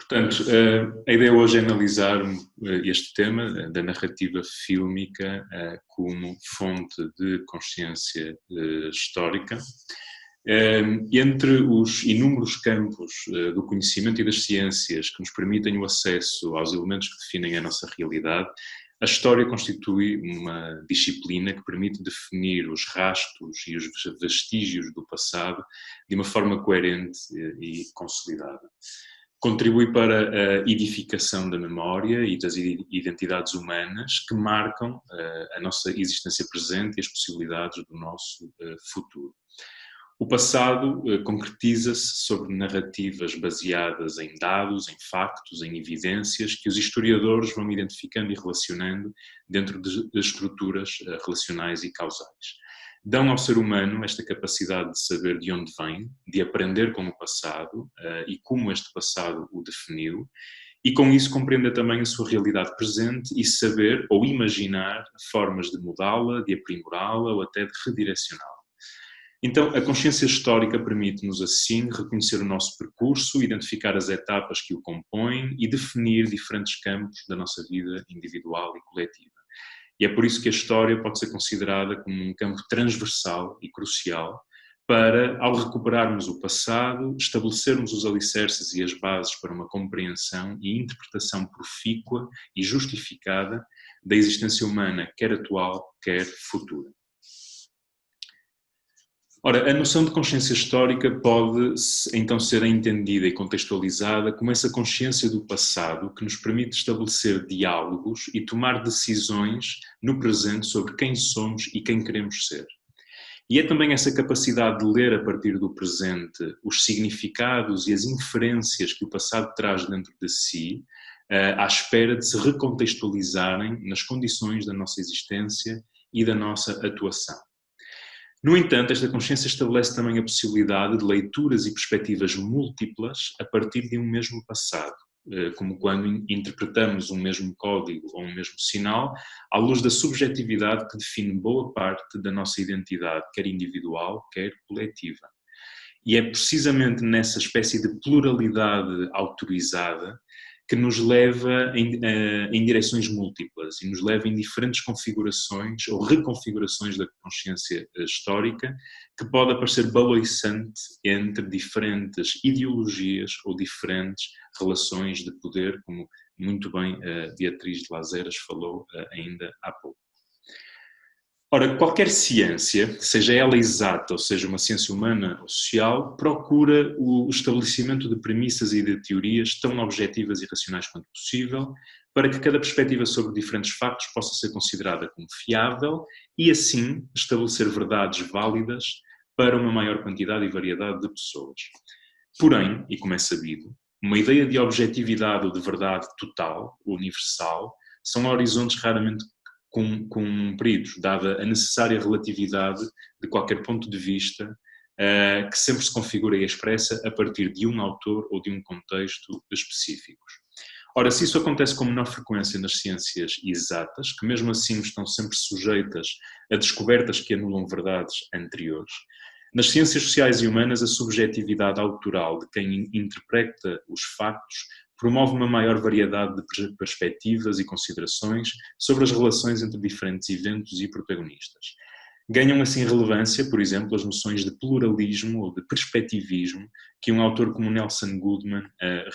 Portanto, a ideia hoje é analisar este tema da narrativa fílmica como fonte de consciência histórica. Entre os inúmeros campos do conhecimento e das ciências que nos permitem o acesso aos elementos que definem a nossa realidade, a história constitui uma disciplina que permite definir os rastros e os vestígios do passado de uma forma coerente e consolidada. Contribui para a edificação da memória e das identidades humanas que marcam a nossa existência presente e as possibilidades do nosso futuro. O passado concretiza-se sobre narrativas baseadas em dados, em factos, em evidências que os historiadores vão identificando e relacionando dentro de estruturas relacionais e causais. Dão ao ser humano esta capacidade de saber de onde vem, de aprender com o passado e como este passado o definiu, e com isso compreender também a sua realidade presente e saber ou imaginar formas de mudá-la, de aprimorá-la ou até de redirecioná-la. Então, a consciência histórica permite-nos, assim, reconhecer o nosso percurso, identificar as etapas que o compõem e definir diferentes campos da nossa vida individual e coletiva. E é por isso que a história pode ser considerada como um campo transversal e crucial para, ao recuperarmos o passado, estabelecermos os alicerces e as bases para uma compreensão e interpretação profícua e justificada da existência humana, quer atual, quer futura. Ora, a noção de consciência histórica pode então ser entendida e contextualizada como essa consciência do passado que nos permite estabelecer diálogos e tomar decisões no presente sobre quem somos e quem queremos ser. E é também essa capacidade de ler a partir do presente os significados e as inferências que o passado traz dentro de si, à espera de se recontextualizarem nas condições da nossa existência e da nossa atuação. No entanto, esta consciência estabelece também a possibilidade de leituras e perspectivas múltiplas a partir de um mesmo passado, como quando interpretamos um mesmo código ou um mesmo sinal à luz da subjetividade que define boa parte da nossa identidade, quer individual, quer coletiva. E é precisamente nessa espécie de pluralidade autorizada que nos leva em direções múltiplas e nos leva em diferentes configurações ou reconfigurações da consciência histórica que pode aparecer baloiçante entre diferentes ideologias ou diferentes relações de poder, como muito bem a Beatriz de Las Heras falou ainda há pouco. Ora, qualquer ciência, seja ela exata ou seja uma ciência humana ou social, procura o estabelecimento de premissas e de teorias tão objetivas e racionais quanto possível, para que cada perspectiva sobre diferentes factos possa ser considerada como fiável e, assim, estabelecer verdades válidas para uma maior quantidade e variedade de pessoas. Porém, e como é sabido, uma ideia de objetividade ou de verdade total, universal, são horizontes raramente cumpridos, dada a necessária relatividade de qualquer ponto de vista que sempre se configura e expressa a partir de um autor ou de um contexto específicos. Ora, se isso acontece com menor frequência nas ciências exatas, que mesmo assim estão sempre sujeitas a descobertas que anulam verdades anteriores, nas ciências sociais e humanas a subjetividade autoral de quem interpreta os factos promove uma maior variedade de perspectivas e considerações sobre as relações entre diferentes eventos e protagonistas. Ganham assim relevância, por exemplo, as noções de pluralismo ou de perspectivismo que um autor como Nelson Goodman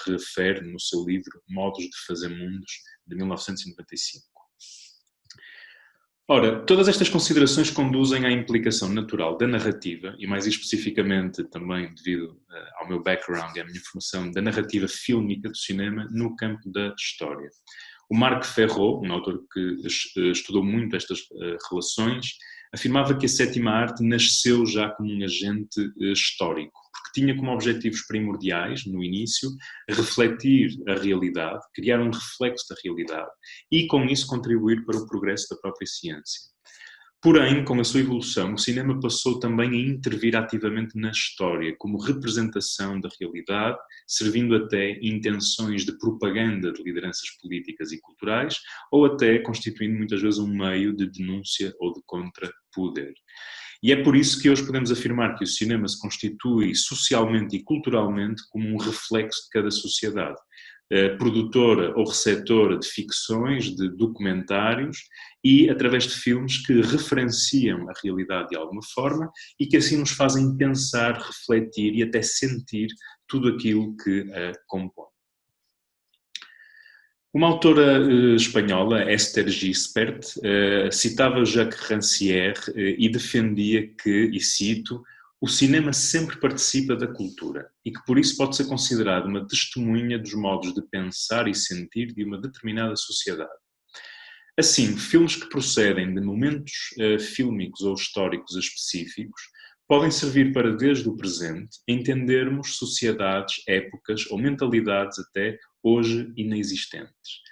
refere no seu livro Modos de Fazer Mundos, de 1995. Ora, todas estas considerações conduzem à implicação natural da narrativa, e mais especificamente também devido ao meu background e à minha formação, da narrativa fílmica do cinema no campo da história. O Marc Ferro, um autor que estudou muito estas relações, afirmava que a sétima arte nasceu já como um agente histórico, porque tinha como objetivos primordiais, no início, refletir a realidade, criar um reflexo da realidade e, com isso, contribuir para o progresso da própria ciência. Porém, com a sua evolução, o cinema passou também a intervir ativamente na história, como representação da realidade, servindo até intenções de propaganda de lideranças políticas e culturais, ou até constituindo muitas vezes um meio de denúncia ou de contrapoder. E é por isso que hoje podemos afirmar que o cinema se constitui socialmente e culturalmente como um reflexo de cada sociedade, produtora ou receptora de ficções, de documentários e através de filmes que referenciam a realidade de alguma forma e que assim nos fazem pensar, refletir e até sentir tudo aquilo que a compõe. Uma autora espanhola, Esther Gispert, citava Jacques Rancière e defendia que, e cito, o cinema sempre participa da cultura e que por isso pode ser considerado uma testemunha dos modos de pensar e sentir de uma determinada sociedade. Assim, filmes que procedem de momentos fílmicos ou históricos específicos podem servir para, desde o presente, entendermos sociedades, épocas ou mentalidades até hoje inexistentes.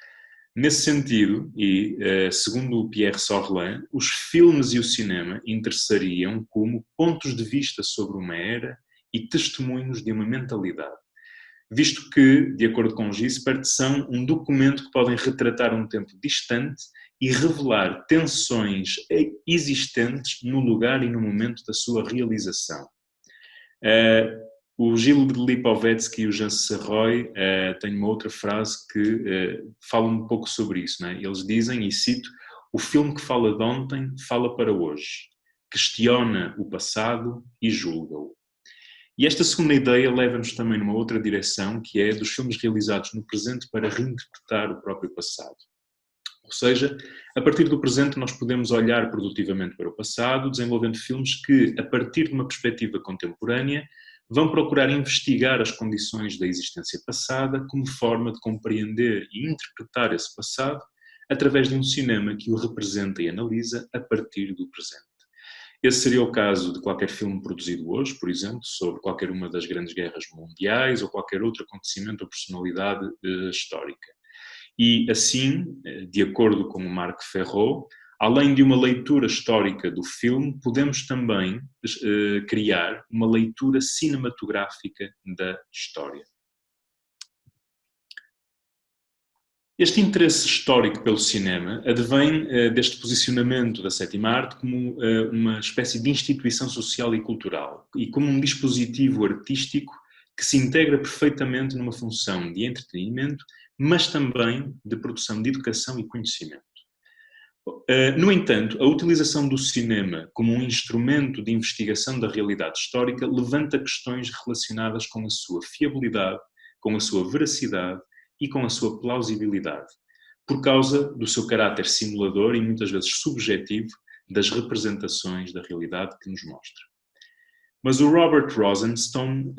Nesse sentido, e segundo o Pierre Sorlin, os filmes e o cinema interessariam como pontos de vista sobre uma era e testemunhos de uma mentalidade, visto que, de acordo com Gispert, são um documento que podem retratar um tempo distante e revelar tensões existentes no lugar e no momento da sua realização. O Gilles Lipovetsky e o Jean Serroy têm uma outra frase que fala um pouco sobre isso. Não é? Eles dizem, e cito, o filme que fala de ontem fala para hoje, questiona o passado e julga-o. E esta segunda ideia leva-nos também numa outra direção, que é dos filmes realizados no presente para reinterpretar o próprio passado. Ou seja, a partir do presente nós podemos olhar produtivamente para o passado, desenvolvendo filmes que, a partir de uma perspectiva contemporânea, vão procurar investigar as condições da existência passada como forma de compreender e interpretar esse passado através de um cinema que o representa e analisa a partir do presente. Esse seria o caso de qualquer filme produzido hoje, por exemplo, sobre qualquer uma das grandes guerras mundiais ou qualquer outro acontecimento ou personalidade histórica. E assim, de acordo com o Marc Ferro, além de uma leitura histórica do filme, podemos também criar uma leitura cinematográfica da história. Este interesse histórico pelo cinema advém deste posicionamento da sétima arte como uma espécie de instituição social e cultural e como um dispositivo artístico que se integra perfeitamente numa função de entretenimento, mas também de produção de educação e conhecimento. No entanto, a utilização do cinema como um instrumento de investigação da realidade histórica levanta questões relacionadas com a sua fiabilidade, com a sua veracidade e com a sua plausibilidade, por causa do seu caráter simulador e muitas vezes subjetivo das representações da realidade que nos mostra. Mas o Robert Rosenstone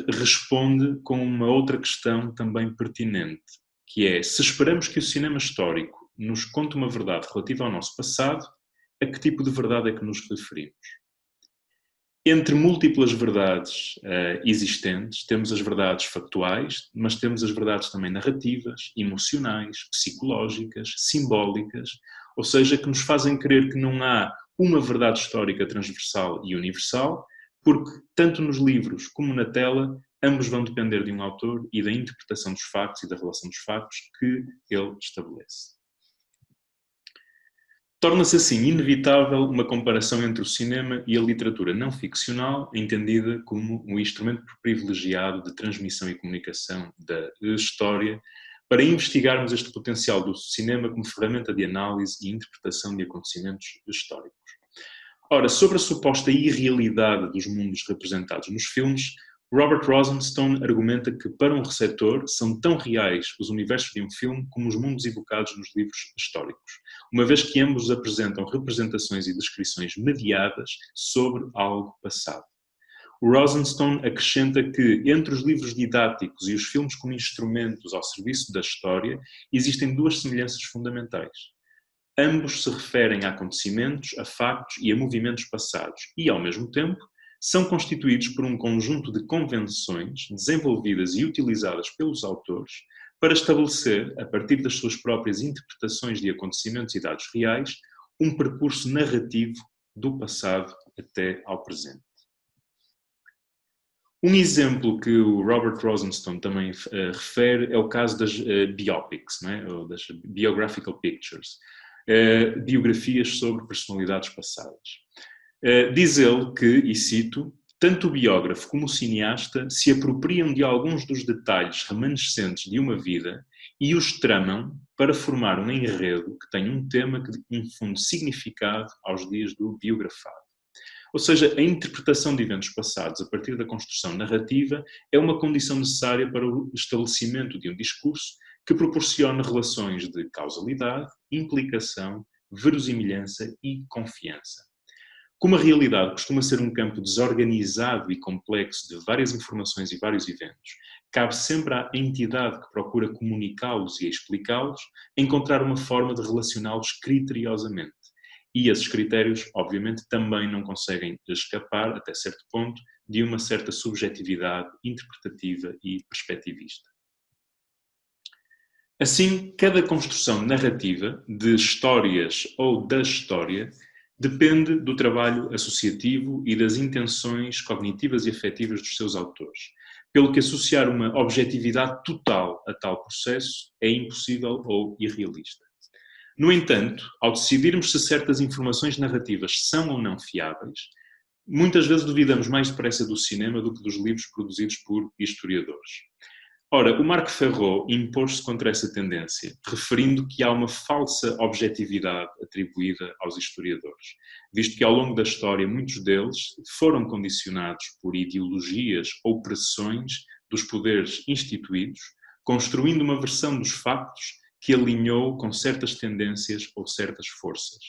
responde com uma outra questão também pertinente, que é: se esperamos que o cinema histórico nos conte uma verdade relativa ao nosso passado, a que tipo de verdade é que nos referimos? Entre múltiplas verdades existentes, temos as verdades factuais, mas temos as verdades também narrativas, emocionais, psicológicas, simbólicas, ou seja, que nos fazem crer que não há uma verdade histórica transversal e universal, porque tanto nos livros como na tela, ambos vão depender de um autor e da interpretação dos factos e da relação dos factos que ele estabelece. Torna-se assim inevitável uma comparação entre o cinema e a literatura não ficcional, entendida como um instrumento privilegiado de transmissão e comunicação da história, para investigarmos este potencial do cinema como ferramenta de análise e interpretação de acontecimentos históricos. Ora, sobre a suposta irrealidade dos mundos representados nos filmes, Robert Rosenstone argumenta que, para um receptor, são tão reais os universos de um filme como os mundos evocados nos livros históricos, uma vez que ambos apresentam representações e descrições mediadas sobre algo passado. O Rosenstone acrescenta que, entre os livros didáticos e os filmes como instrumentos ao serviço da história, existem duas semelhanças fundamentais. Ambos se referem a acontecimentos, a factos e a movimentos passados e, ao mesmo tempo, são constituídos por um conjunto de convenções desenvolvidas e utilizadas pelos autores para estabelecer, a partir das suas próprias interpretações de acontecimentos e dados reais, um percurso narrativo do passado até ao presente. Um exemplo que o Robert Rosenstone também refere é o caso das biopics, né? Ou das biographical pictures, biografias sobre personalidades passadas. Diz ele que, e cito, tanto o biógrafo como o cineasta se apropriam de alguns dos detalhes remanescentes de uma vida e os tramam para formar um enredo que tem um tema que infunde significado aos dias do biografado. Ou seja, a interpretação de eventos passados a partir da construção narrativa é uma condição necessária para o estabelecimento de um discurso que proporcione relações de causalidade, implicação, verosimilhança e confiança. Como a realidade costuma ser um campo desorganizado e complexo de várias informações e vários eventos, cabe sempre à entidade que procura comunicá-los e explicá-los encontrar uma forma de relacioná-los criteriosamente. E esses critérios, obviamente, também não conseguem escapar, até certo ponto, de uma certa subjetividade interpretativa e perspectivista. Assim, cada construção narrativa de histórias ou da história depende do trabalho associativo e das intenções cognitivas e afetivas dos seus autores, pelo que associar uma objetividade total a tal processo é impossível ou irrealista. No entanto, ao decidirmos se certas informações narrativas são ou não fiáveis, muitas vezes duvidamos mais depressa do cinema do que dos livros produzidos por historiadores. Ora, o Marc Ferraud impôs-se contra essa tendência, referindo que há uma falsa objetividade atribuída aos historiadores, visto que ao longo da história muitos deles foram condicionados por ideologias ou pressões dos poderes instituídos, construindo uma versão dos factos que alinhou com certas tendências ou certas forças.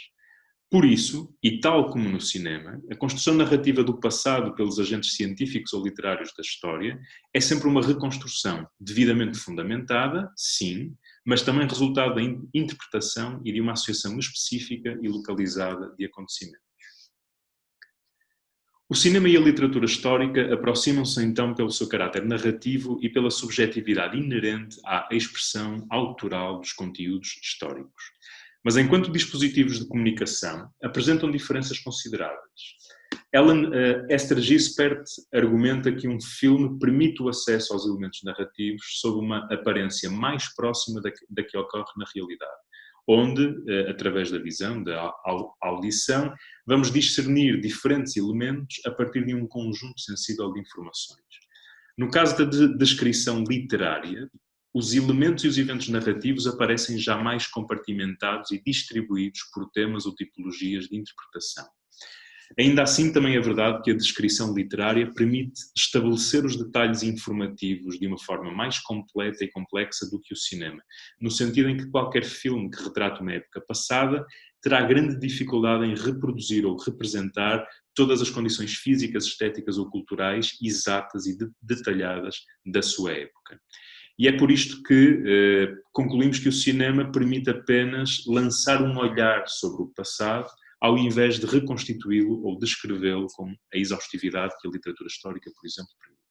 Por isso, e tal como no cinema, a construção narrativa do passado pelos agentes científicos ou literários da história é sempre uma reconstrução devidamente fundamentada, sim, mas também resultado da interpretação e de uma associação específica e localizada de acontecimentos. O cinema e a literatura histórica aproximam-se então pelo seu caráter narrativo e pela subjetividade inerente à expressão autoral dos conteúdos históricos. Mas enquanto dispositivos de comunicação, apresentam diferenças consideráveis. Esther Gisbert argumenta que um filme permite o acesso aos elementos narrativos sob uma aparência mais próxima da que ocorre na realidade, onde, através da visão, da audição, vamos discernir diferentes elementos a partir de um conjunto sensível de informações. No caso da descrição literária, os elementos e os eventos narrativos aparecem já mais compartimentados e distribuídos por temas ou tipologias de interpretação. Ainda assim, também é verdade que a descrição literária permite estabelecer os detalhes informativos de uma forma mais completa e complexa do que o cinema, no sentido em que qualquer filme que retrate uma época passada terá grande dificuldade em reproduzir ou representar todas as condições físicas, estéticas ou culturais exatas e detalhadas da sua época. E é por isto que concluímos que o cinema permite apenas lançar um olhar sobre o passado, ao invés de reconstituí-lo ou descrevê-lo com a exaustividade que a literatura histórica, por exemplo, permite.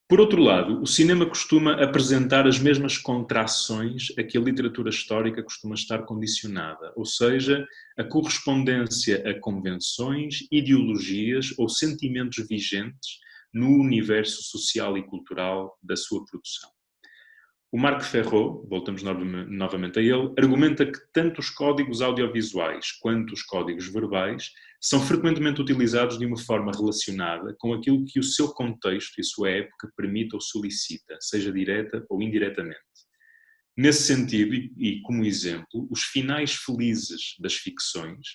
Por outro lado, o cinema costuma apresentar as mesmas contrações a que a literatura histórica costuma estar condicionada, ou seja, a correspondência a convenções, ideologias ou sentimentos vigentes no universo social e cultural da sua produção. O Marc Ferraud, voltamos novamente a ele, argumenta que tanto os códigos audiovisuais quanto os códigos verbais são frequentemente utilizados de uma forma relacionada com aquilo que o seu contexto e a sua época permite ou solicita, seja direta ou indiretamente. Nesse sentido, e como exemplo, os finais felizes das ficções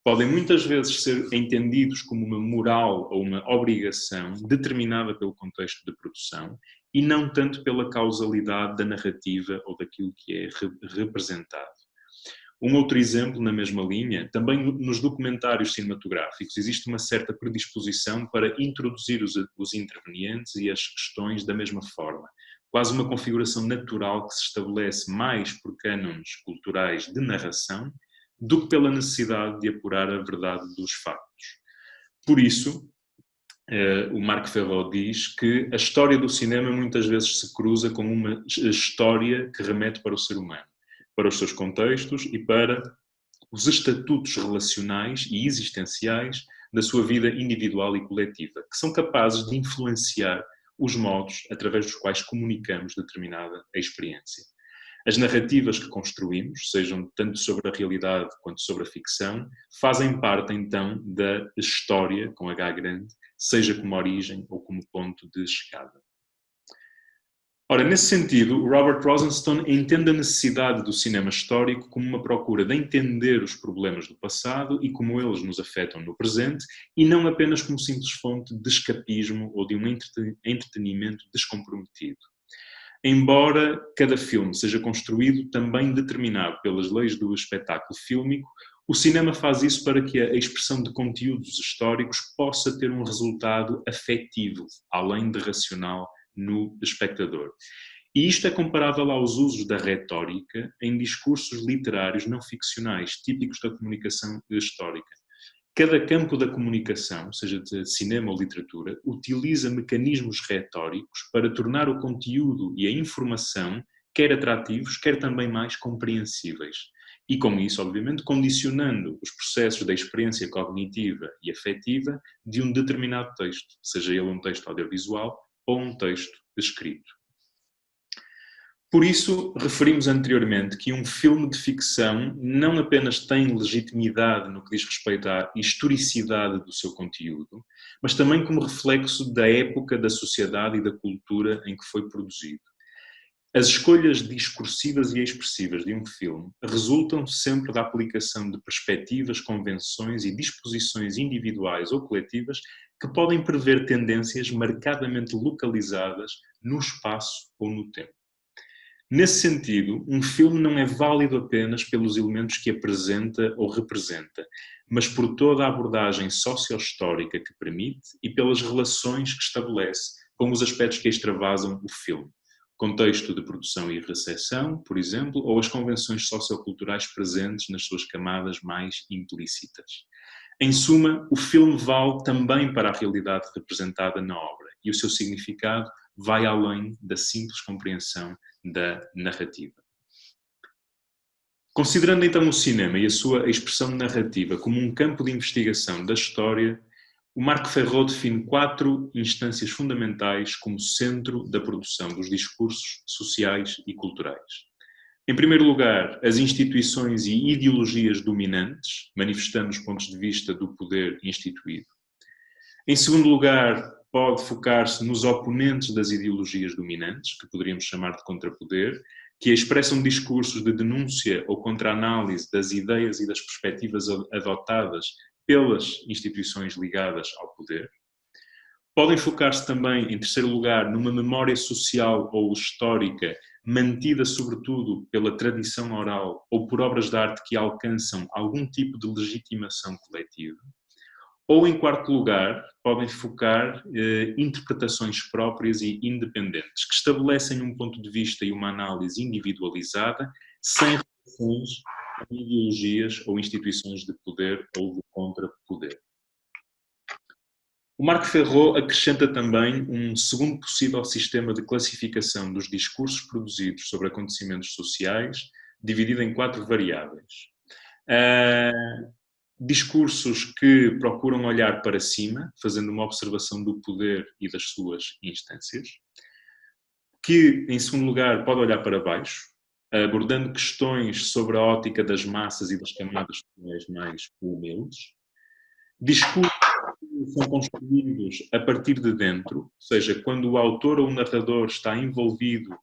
podem muitas vezes ser entendidos como uma moral ou uma obrigação determinada pelo contexto de produção e não tanto pela causalidade da narrativa ou daquilo que é representado. Um outro exemplo na mesma linha, também nos documentários cinematográficos existe uma certa predisposição para introduzir os intervenientes e as questões da mesma forma, quase uma configuração natural que se estabelece mais por cânones culturais de narração do que pela necessidade de apurar a verdade dos factos. Por isso, o Marc Ferraud diz que a história do cinema muitas vezes se cruza com uma história que remete para o ser humano, para os seus contextos e para os estatutos relacionais e existenciais da sua vida individual e coletiva, que são capazes de influenciar os modos através dos quais comunicamos determinada experiência. As narrativas que construímos, sejam tanto sobre a realidade quanto sobre a ficção, fazem parte então da história, com H grande, seja como origem ou como ponto de chegada. Ora, nesse sentido, Robert Rosenstone entende a necessidade do cinema histórico como uma procura de entender os problemas do passado e como eles nos afetam no presente, e não apenas como simples fonte de escapismo ou de um entretenimento descomprometido. Embora cada filme seja construído também determinado pelas leis do espetáculo fílmico, o cinema faz isso para que a expressão de conteúdos históricos possa ter um resultado afetivo, além de racional, no espectador. E isto é comparável aos usos da retórica em discursos literários não ficcionais, típicos da comunicação histórica. Cada campo da comunicação, seja de cinema ou literatura, utiliza mecanismos retóricos para tornar o conteúdo e a informação quer atrativos, quer também mais compreensíveis. E com isso, obviamente, condicionando os processos da experiência cognitiva e afetiva de um determinado texto, seja ele um texto audiovisual ou um texto escrito. Por isso, referimos anteriormente que um filme de ficção não apenas tem legitimidade no que diz respeito à historicidade do seu conteúdo, mas também como reflexo da época, da sociedade e da cultura em que foi produzido. As escolhas discursivas e expressivas de um filme resultam sempre da aplicação de perspectivas, convenções e disposições individuais ou coletivas que podem prever tendências marcadamente localizadas no espaço ou no tempo. Nesse sentido, um filme não é válido apenas pelos elementos que apresenta ou representa, mas por toda a abordagem socio-histórica que permite e pelas relações que estabelece com os aspectos que extravasam o filme. Contexto de produção e recepção, por exemplo, ou as convenções socioculturais presentes nas suas camadas mais implícitas. Em suma, o filme vale também para a realidade representada na obra e o seu significado vai além da simples compreensão da narrativa. Considerando então o cinema e a sua expressão narrativa como um campo de investigação da história, o Marc Ferro define 4 instâncias fundamentais como centro da produção dos discursos sociais e culturais. Em primeiro lugar, as instituições e ideologias dominantes, manifestando os pontos de vista do poder instituído. Em segundo lugar, pode focar-se nos oponentes das ideologias dominantes, que poderíamos chamar de contrapoder, que expressam discursos de denúncia ou contra-análise das ideias e das perspectivas adotadas pelas instituições ligadas ao poder. Podem focar-se também, em terceiro lugar, numa memória social ou histórica mantida sobretudo pela tradição oral ou por obras de arte que alcançam algum tipo de legitimação coletiva. Ou, em quarto lugar, podem focar interpretações próprias e independentes, que estabelecem um ponto de vista e uma análise individualizada, sem relações com ideologias ou instituições de poder ou de contrapoder. O Marc Ferro acrescenta também um segundo possível sistema de classificação dos discursos produzidos sobre acontecimentos sociais, dividido em 4 variáveis. Discursos que procuram olhar para cima, fazendo uma observação do poder e das suas instâncias, que, em segundo lugar, pode olhar para baixo, abordando questões sobre a ótica das massas e das camadas sociais mais humildes. Discursos que são construídos a partir de dentro, ou seja, quando o autor ou o narrador está envolvido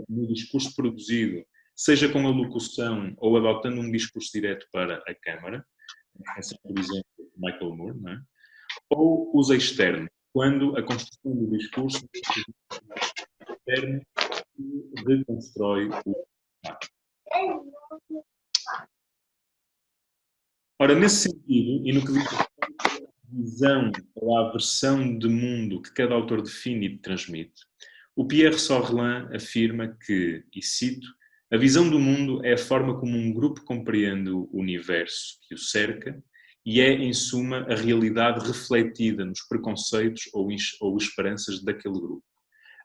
no discurso produzido, seja com a locução ou adotando um discurso direto para a câmara, por exemplo, Michael Moore, não é? Ou os externos, quando a construção do discurso externo reconstrói o fato. Ora, nesse sentido, e no que diz respeito à visão ou à versão de mundo que cada autor define e transmite, o Pierre Sorlin afirma que, e cito, a visão do mundo é a forma como um grupo compreende o universo que o cerca e é, em suma, a realidade refletida nos preconceitos ou esperanças daquele grupo.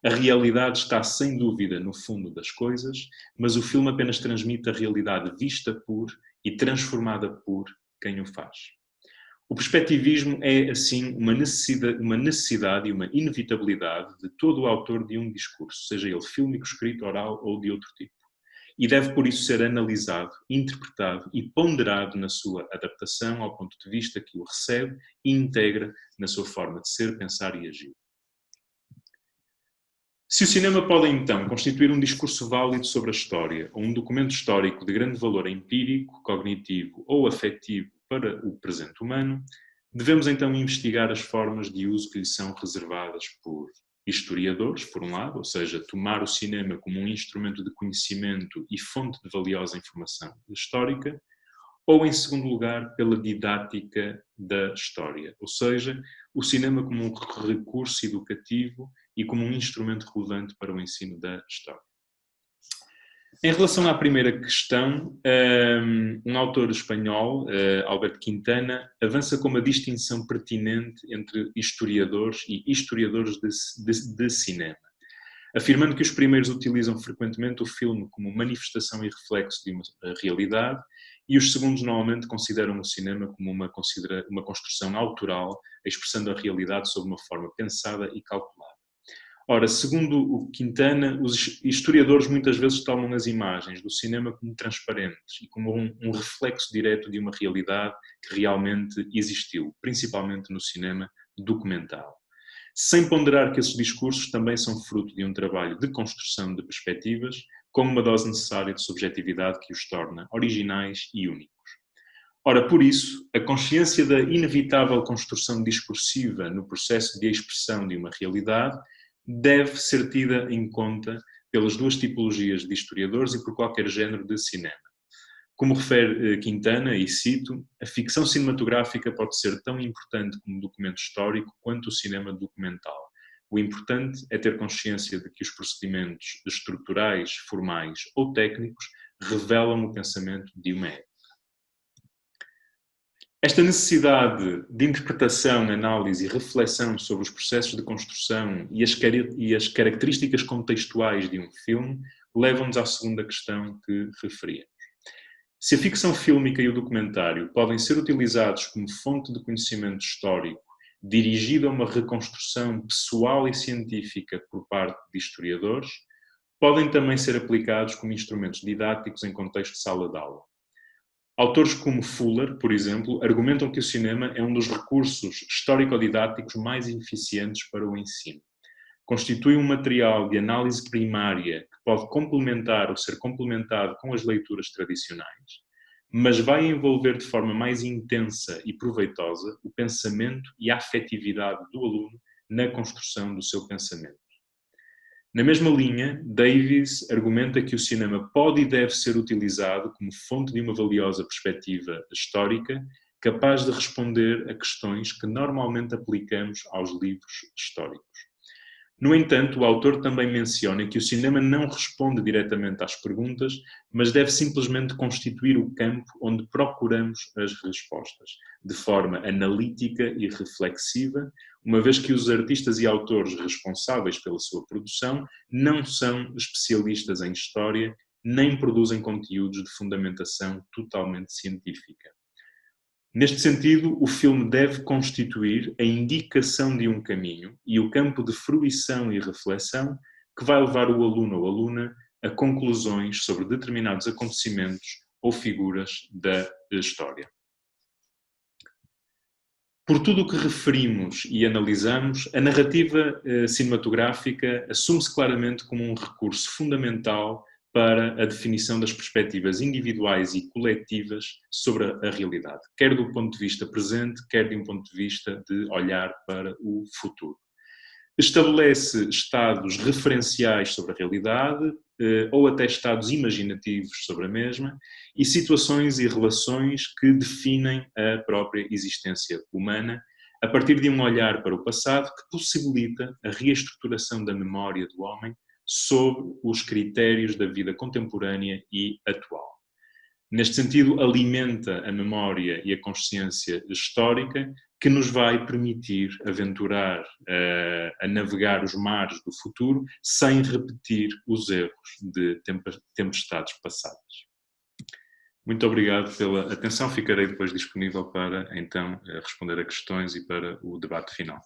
A realidade está, sem dúvida, no fundo das coisas, mas o filme apenas transmite a realidade vista por e transformada por quem o faz. O perspectivismo é, assim, uma necessidade e uma inevitabilidade de todo o autor de um discurso, seja ele fílmico, escrito, oral ou de outro tipo. e deve por isso ser analisado, interpretado e ponderado na sua adaptação ao ponto de vista que o recebe e integra na sua forma de ser, pensar e agir. Se o cinema pode então constituir um discurso válido sobre a história, ou um documento histórico de grande valor empírico, cognitivo ou afetivo para o presente humano, devemos então investigar as formas de uso que lhe são reservadas por historiadores, por um lado, ou seja, tomar o cinema como um instrumento de conhecimento e fonte de valiosa informação histórica, ou, em segundo lugar, pela didática da história, ou seja, o cinema como um recurso educativo e como um instrumento relevante para o ensino da história. Em relação à primeira questão, um autor espanhol, Albert Quintana, avança com uma distinção pertinente entre historiadores e historiadores de cinema, afirmando que os primeiros utilizam frequentemente o filme como manifestação e reflexo de uma realidade e os segundos normalmente consideram o cinema como uma construção autoral, expressando a realidade sob uma forma pensada e calculada. Ora, segundo o Quintana, os historiadores muitas vezes tomam as imagens do cinema como transparentes e como um reflexo direto de uma realidade que realmente existiu, principalmente no cinema documental. Sem ponderar que esses discursos também são fruto de um trabalho de construção de perspectivas, com uma dose necessária de subjetividade que os torna originais e únicos. Ora, por isso, a consciência da inevitável construção discursiva no processo de expressão de uma realidade deve ser tida em conta pelas duas tipologias de historiadores e por qualquer género de cinema. Como refere Quintana, e cito, a ficção cinematográfica pode ser tão importante como documento histórico quanto o cinema documental. O importante é ter consciência de que os procedimentos estruturais, formais ou técnicos revelam o pensamento de uma época. Esta necessidade de interpretação, análise e reflexão sobre os processos de construção e as características contextuais de um filme levam-nos à segunda questão que referia. Se a ficção fílmica e o documentário podem ser utilizados como fonte de conhecimento histórico dirigida a uma reconstrução pessoal e científica por parte de historiadores, podem também ser aplicados como instrumentos didáticos em contexto de sala de aula. Autores como Fuller, por exemplo, argumentam que o cinema é um dos recursos histórico-didáticos mais eficientes para o ensino. Constitui um material de análise primária que pode complementar ou ser complementado com as leituras tradicionais, mas vai envolver de forma mais intensa e proveitosa o pensamento e a afetividade do aluno na construção do seu pensamento. Na mesma linha, Davies argumenta que o cinema pode e deve ser utilizado como fonte de uma valiosa perspectiva histórica, capaz de responder a questões que normalmente aplicamos aos livros históricos. No entanto, o autor também menciona que o cinema não responde diretamente às perguntas, mas deve simplesmente constituir o campo onde procuramos as respostas, de forma analítica e reflexiva, uma vez que os artistas e autores responsáveis pela sua produção não são especialistas em história, nem produzem conteúdos de fundamentação totalmente científica. Neste sentido, o filme deve constituir a indicação de um caminho e o campo de fruição e reflexão que vai levar o aluno ou aluna a conclusões sobre determinados acontecimentos ou figuras da história. Por tudo o que referimos e analisamos, a narrativa cinematográfica assume-se claramente como um recurso fundamental para a definição das perspectivas individuais e coletivas sobre a realidade, quer do ponto de vista presente, quer de um ponto de vista de olhar para o futuro. Estabelece estados referenciais sobre a realidade, ou até estados imaginativos sobre a mesma, e situações e relações que definem a própria existência humana, a partir de um olhar para o passado que possibilita a reestruturação da memória do homem sobre os critérios da vida contemporânea e atual. Neste sentido, alimenta a memória e a consciência histórica que nos vai permitir aventurar a navegar os mares do futuro sem repetir os erros de tempestades passadas. Muito obrigado pela atenção. Ficarei depois disponível para, então, responder a questões e para o debate final.